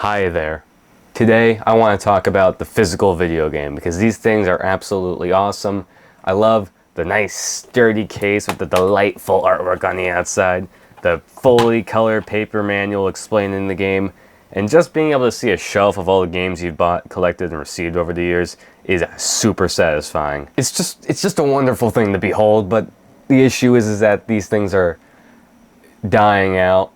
Hi there. Today I want to talk about the physical video game because these things are absolutely awesome. I love the nice sturdy case with the delightful artwork on the outside, the fully colored paper manual explaining the game, and just being able to see a shelf of all the games you've bought, collected, and received over the years is super satisfying. It's just a wonderful thing to behold, but the issue is that these things are dying out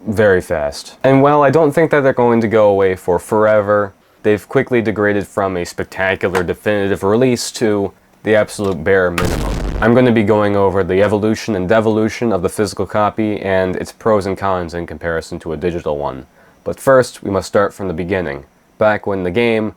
very fast. And while I don't think that they're going to go away for forever, they've quickly degraded from a spectacular definitive release to the absolute bare minimum. I'm going to be going over the evolution and devolution of the physical copy and its pros and cons in comparison to a digital one. But first, we must start from the beginning, back when the game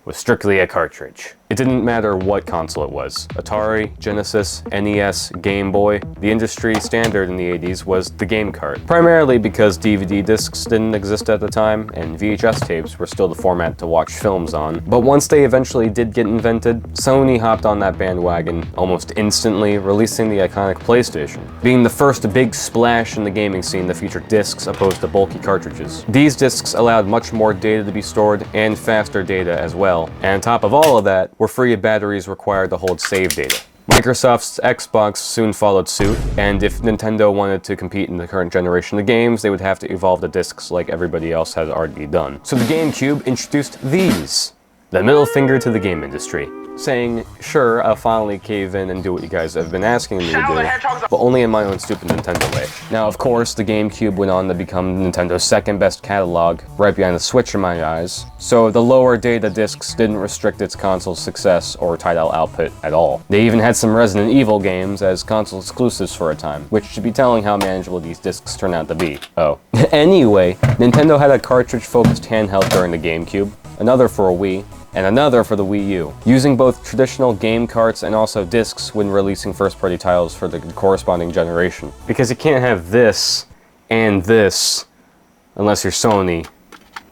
was strictly a cartridge. It didn't matter what console it was. Atari, Genesis, NES, Game Boy. The industry standard in the 80s was the game cart. Primarily because DVD discs didn't exist at the time, and VHS tapes were still the format to watch films on. But once they eventually did get invented, Sony hopped on that bandwagon almost instantly, releasing the iconic PlayStation, being the first big splash in the gaming scene to feature discs opposed to bulky cartridges. These discs allowed much more data to be stored and faster data as well. And on top of all of that, were free of batteries required to hold save data. Microsoft's Xbox soon followed suit, and if Nintendo wanted to compete in the current generation of games, they would have to evolve the discs like everybody else had already done. So the GameCube introduced these, the middle finger to the game industry, saying, sure, I'll finally cave in and do what you guys have been asking me to do, but only in my own stupid Nintendo way. Now, of course, the GameCube went on to become Nintendo's second best catalog, right behind the Switch in my eyes, so the lower data discs didn't restrict its console's success or title output at all. They even had some Resident Evil games as console exclusives for a time, which should be telling how manageable these discs turn out to be. Oh. Anyway, Nintendo had a cartridge-focused handheld during the GameCube, another for a Wii, and another for the Wii U, using both traditional game carts and also discs when releasing first-party titles for the corresponding generation. Because you can't have this and this unless you're Sony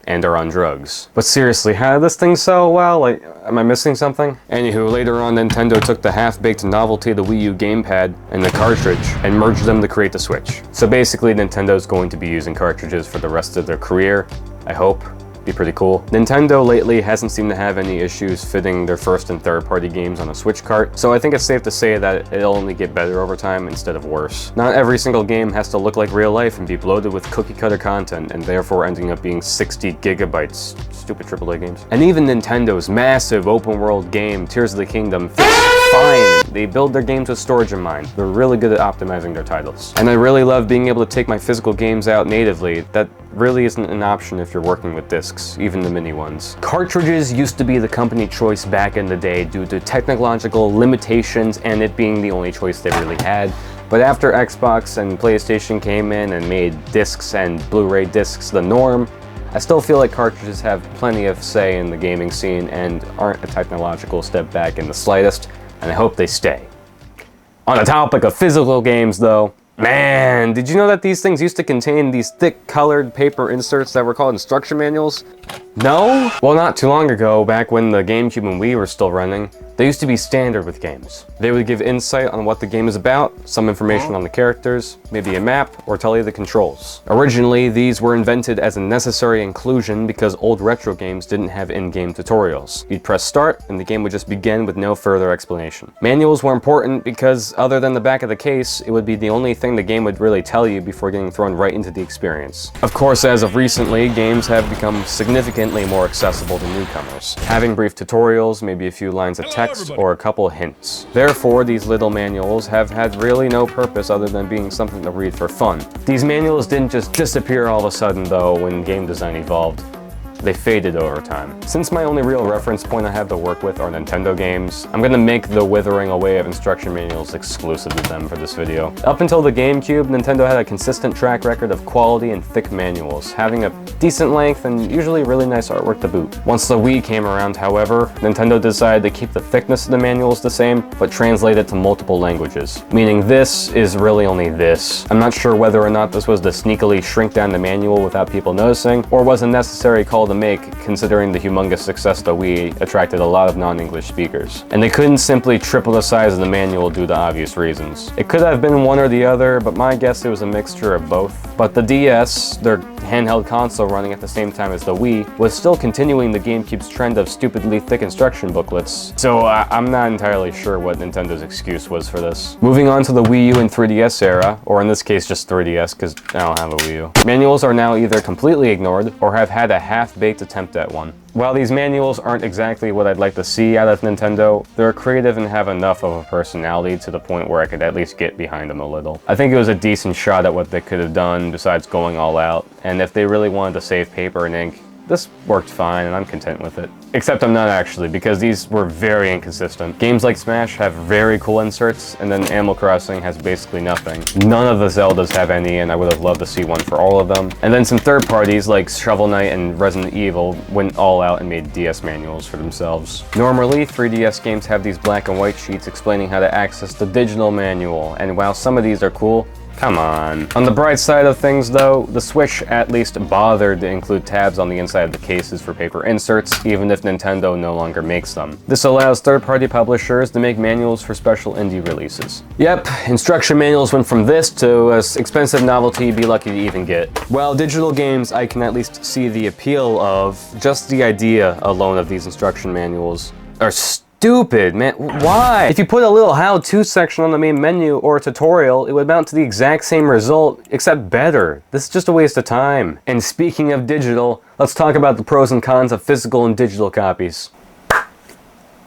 and are on drugs. But seriously, how did this thing sell well? Like, am I missing something? Anywho, later on Nintendo took the half-baked novelty of the Wii U gamepad and the cartridge and merged them to create the Switch. So basically Nintendo's going to be using cartridges for the rest of their career, I hope. Be pretty cool. Nintendo lately hasn't seemed to have any issues fitting their first and third party games on a Switch cart, so I think it's safe to say that it'll only get better over time instead of worse. Not every single game has to look like real life and be bloated with cookie cutter content and therefore ending up being 60 gigabytes. Stupid AAA games. And even Nintendo's massive open world game, Tears of the Kingdom, fine. They build their games with storage in mind. They're really good at optimizing their titles. And I really love being able to take my physical games out natively. That really isn't an option if you're working with discs, even the mini ones. Cartridges used to be the company choice back in the day due to technological limitations and it being the only choice they really had. But after Xbox and PlayStation came in and made discs and Blu-ray discs the norm, I still feel like cartridges have plenty of say in the gaming scene and aren't a technological step back in the slightest, and I hope they stay. On the topic of physical games though, man, did you know that these things used to contain these thick colored paper inserts that were called instruction manuals? No? Well, not too long ago, back when the GameCube and Wii were still running, they used to be standard with games. They would give insight on what the game is about, some information on the characters, maybe a map, or tell you the controls. Originally, these were invented as a necessary inclusion because old retro games didn't have in-game tutorials. You'd press start, and the game would just begin with no further explanation. Manuals were important because, other than the back of the case, it would be the only thing the game would really tell you before getting thrown right into the experience. Of course, as of recently, games have become significantly more accessible to newcomers, having brief tutorials, maybe a few lines of text, or a couple hints. Therefore, these little manuals have had really no purpose other than being something to read for fun. These manuals didn't just disappear all of a sudden though when game design evolved. They faded over time. Since my only real reference point I have to work with are Nintendo games, I'm gonna make the withering away of instruction manuals exclusive to them for this video. Up until the GameCube, Nintendo had a consistent track record of quality and thick manuals, having a decent length and usually really nice artwork to boot. Once the Wii came around, however, Nintendo decided to keep the thickness of the manuals the same, but translate it to multiple languages. Meaning this is really only this. I'm not sure whether or not this was to sneakily shrink down the manual without people noticing, or was a necessary call call to make, considering the humongous success the Wii attracted a lot of non-English speakers. And they couldn't simply triple the size of the manual due to obvious reasons. It could have been one or the other, but my guess it was a mixture of both. But the DS, their handheld console running at the same time as the Wii, was still continuing the GameCube's trend of stupidly thick instruction booklets. So I'm not entirely sure what Nintendo's excuse was for this. Moving on to the Wii U and 3DS era, or in this case just 3DS because I don't have a Wii U. Manuals are now either completely ignored or have had a half-baked attempt at one. While these manuals aren't exactly what I'd like to see out of Nintendo, they're creative and have enough of a personality to the point where I could at least get behind them a little. I think it was a decent shot at what they could have done besides going all out, and if they really wanted to save paper and ink, this worked fine and I'm content with it. Except I'm not actually, because these were very inconsistent. Games like Smash have very cool inserts, and then Animal Crossing has basically nothing. None of the Zeldas have any, and I would have loved to see one for all of them. And then some third parties like Shovel Knight and Resident Evil went all out and made DS manuals for themselves. Normally, 3DS games have these black and white sheets explaining how to access the digital manual, and while some of these are cool, come on. On the bright side of things though, the Switch at least bothered to include tabs on the inside of the cases for paper inserts, even if Nintendo no longer makes them. This allows third-party publishers to make manuals for special indie releases. Yep, instruction manuals went from this to an expensive novelty you'd be lucky to even get. While digital games, I can at least see the appeal of, just the idea alone of these instruction manuals are stupid, man. Why? If you put a little how-to section on the main menu or a tutorial, it would amount to the exact same result, except better. This is just a waste of time. And speaking of digital, let's talk about the pros and cons of physical and digital copies.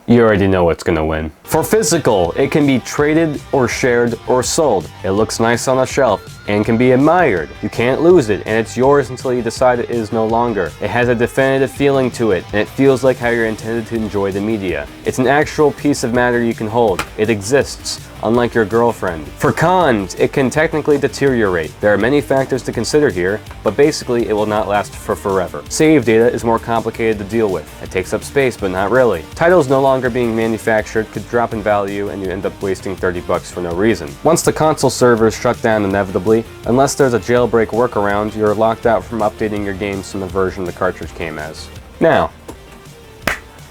You already know what's gonna win. For physical, it can be traded or shared or sold. It looks nice on a shelf and can be admired. You can't lose it, and it's yours until you decide it is no longer. It has a definitive feeling to it, and it feels like how you're intended to enjoy the media. It's an actual piece of matter you can hold. It exists, unlike your girlfriend. For cons, it can technically deteriorate. There are many factors to consider here, but basically it will not last for forever. Save data is more complicated to deal with. It takes up space, but not really. Titles no longer being manufactured could drop in value and you end up wasting $30 for no reason. Once the console servers shut down inevitably, unless there's a jailbreak workaround, you're locked out from updating your games from the version the cartridge came as. Now,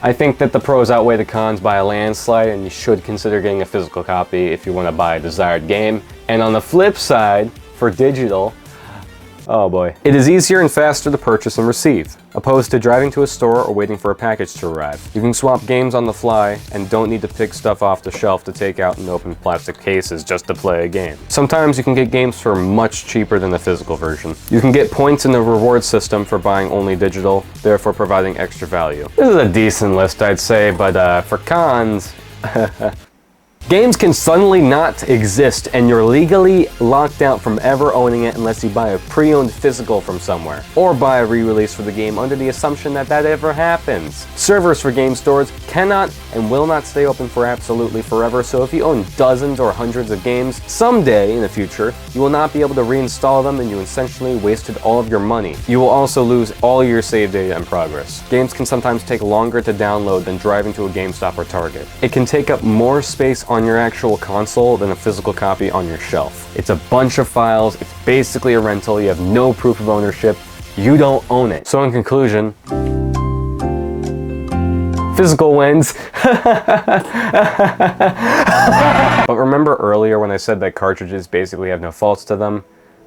I think that the pros outweigh the cons by a landslide, and you should consider getting a physical copy if you want to buy a desired game. And on the flip side, for digital, oh boy. It is easier and faster to purchase and receive, opposed to driving to a store or waiting for a package to arrive. You can swap games on the fly and don't need to pick stuff off the shelf to take out in open plastic cases just to play a game. Sometimes you can get games for much cheaper than the physical version. You can get points in the reward system for buying only digital, therefore providing extra value. This is a decent list, I'd say, but for cons, games can suddenly not exist, and you're legally locked out from ever owning it unless you buy a pre-owned physical from somewhere, or buy a re-release for the game under the assumption that that ever happens. Servers for game stores cannot and will not stay open for absolutely forever, so if you own dozens or hundreds of games, someday in the future, you will not be able to reinstall them and you essentially wasted all of your money. You will also lose all your save data and progress. Games can sometimes take longer to download than driving to a GameStop or Target. It can take up more space on your actual console than a physical copy on your shelf. It's a bunch of files, it's basically a rental, you have no proof of ownership, you don't own it. So in conclusion, physical wins. But remember earlier when I said that cartridges basically have no faults to them?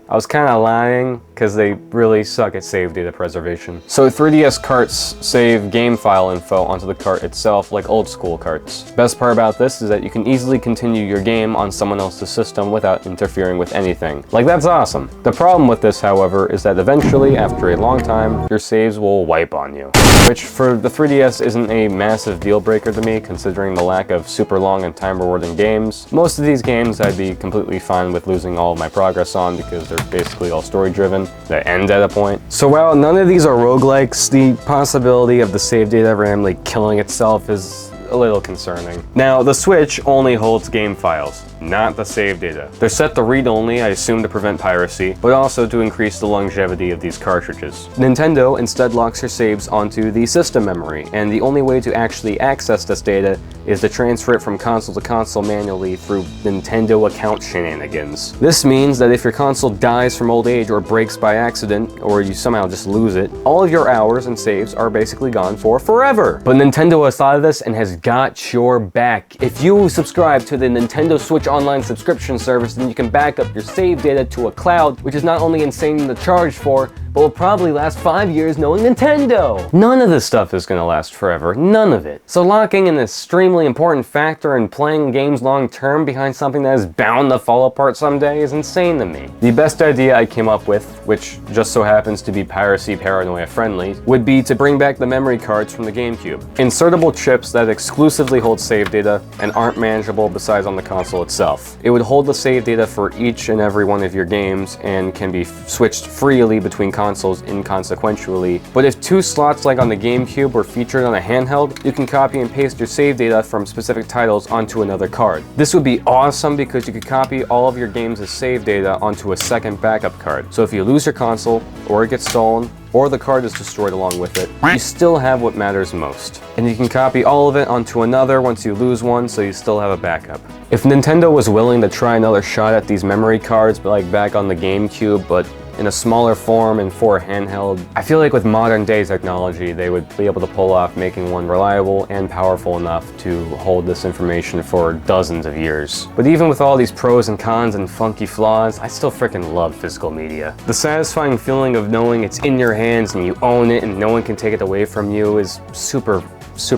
I was kind of lying, because they really suck at save data preservation. So 3DS carts save game file info onto the cart itself like old school carts. Best part about this is that you can easily continue your game on someone else's system without interfering with anything. Like, that's awesome. The problem with this, however, is that eventually, after a long time, your saves will wipe on you. Which, for the 3DS, isn't a massive deal breaker to me, considering the lack of super long and time rewarding games. Most of these games I'd be completely fine with losing all of my progress on because they're basically all story-driven, that end at a point. So while none of these are roguelikes, the possibility of the save data randomly killing itself is a little concerning. Now, the Switch only holds game files. not the save data. They're set to read-only, I assume to prevent piracy, but also to increase the longevity of these cartridges. Nintendo instead locks your saves onto the system memory, and the only way to actually access this data is to transfer it from console to console manually through Nintendo account shenanigans. This means that if your console dies from old age or breaks by accident, or you somehow just lose it, all of your hours and saves are basically gone for forever. But Nintendo has thought of this and has got your back. If you subscribe to the Nintendo Switch Online subscription service, then you can back up your save data to a cloud, which is not only insane to charge for, but will probably last 5 years knowing Nintendo. None of this stuff is gonna last forever. None of it. So locking an extremely important factor in playing games long term behind something that is bound to fall apart someday is insane to me. The best idea I came up with, which just so happens to be piracy paranoia friendly, would be to bring back the memory cards from the GameCube. Insertable chips that exclusively hold save data and aren't manageable besides on the console itself. It would hold the save data for each and every one of your games and can be switched freely between consoles inconsequentially, but if 2 slots like on the GameCube were featured on a handheld, you can copy and paste your save data from specific titles onto another card. This would be awesome because you could copy all of your games' save data onto a second backup card. So if you lose your console, or it gets stolen, or the card is destroyed along with it, you still have what matters most. And you can copy all of it onto another once you lose one, so you still have a backup. If Nintendo was willing to try another shot at these memory cards, like back on the GameCube, but in a smaller form and for a handheld, I feel like with modern day technology, they would be able to pull off making one reliable and powerful enough to hold this information for dozens of years. But even with all these pros and cons and funky flaws, I still freaking love physical media. The satisfying feeling of knowing it's in your hands and you own it and no one can take it away from you is super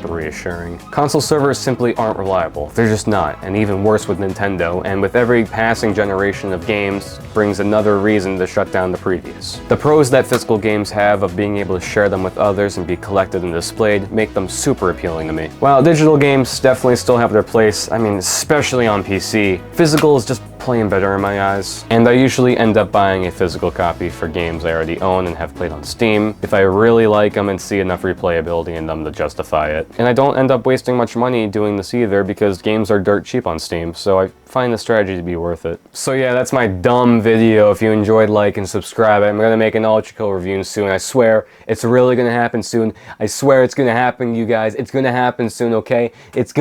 reassuring. Console servers simply aren't reliable. They're just not, and even worse with Nintendo, and with every passing generation of games brings another reason to shut down the previous. The pros that physical games have of being able to share them with others and be collected and displayed make them super appealing to me. While digital games definitely still have their place, I mean, especially on PC, physical is just playing better in my eyes, and I usually end up buying a physical copy for games I already own and have played on Steam if I really like them and see enough replayability in them to justify it. And I don't end up wasting much money doing this either because games are dirt cheap on Steam, so I find the strategy to be worth it. So yeah, that's my dumb video. If you enjoyed, like and subscribe. I'm gonna make an Ultra Kill review soon. I swear it's really gonna happen soon. I swear it's gonna happen, you guys. It's gonna happen soon, okay? It's